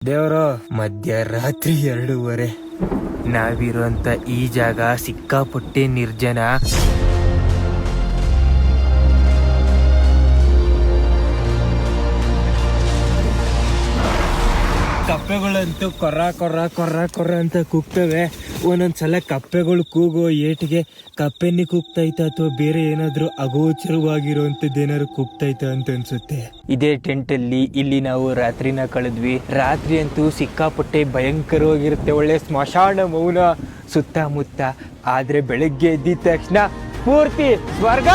ದೇವರು ಮಧ್ಯರಾತ್ರಿ 2:30 ನಾವಿರುವಂತ ಈ ಜಾಗ ಸಿಕ್ಕಾಪಟ್ಟೆ ನಿರ್ಜನ. ಕಪ್ಪೆಗಳಂತೂ ಕೊರ್ರ ಅಂತ ಕೂಗ್ತವೆ. ಒಂದೊಂದ್ಸಲ ಕಪ್ಪೆಗಳು ಕೂಗೋ ಏಟಿಗೆ ಕಪ್ಪೆನ್ನಿ ಕೂಗ್ತೈತ ಅಥವಾ ಬೇರೆ ಏನಾದ್ರು ಅಗೋಚರವಾಗಿರುವಂತದ್ದು ಏನಾದ್ರು ಕೂಗ್ತೈತ ಅಂತ ಅನ್ಸುತ್ತೆ. ಇದೇ ಟೆಂಟ್ ಅಲ್ಲಿ ಇಲ್ಲಿ ನಾವು ರಾತ್ರಿನ ಕಳೆದ್ವಿ. ರಾತ್ರಿ ಅಂತೂ ಸಿಕ್ಕಾಪಟ್ಟೆ ಭಯಂಕರವಾಗಿರುತ್ತೆ, ಒಳ್ಳೆ ಸ್ಮಶಾನ ಮೌನ ಸುತ್ತಮುತ್ತ. ಆದ್ರೆ ಬೆಳಗ್ಗೆ ಎದ್ದಿದ ತಕ್ಷಣ ಪೂರ್ತಿ ಸ್ವರ್ಗ.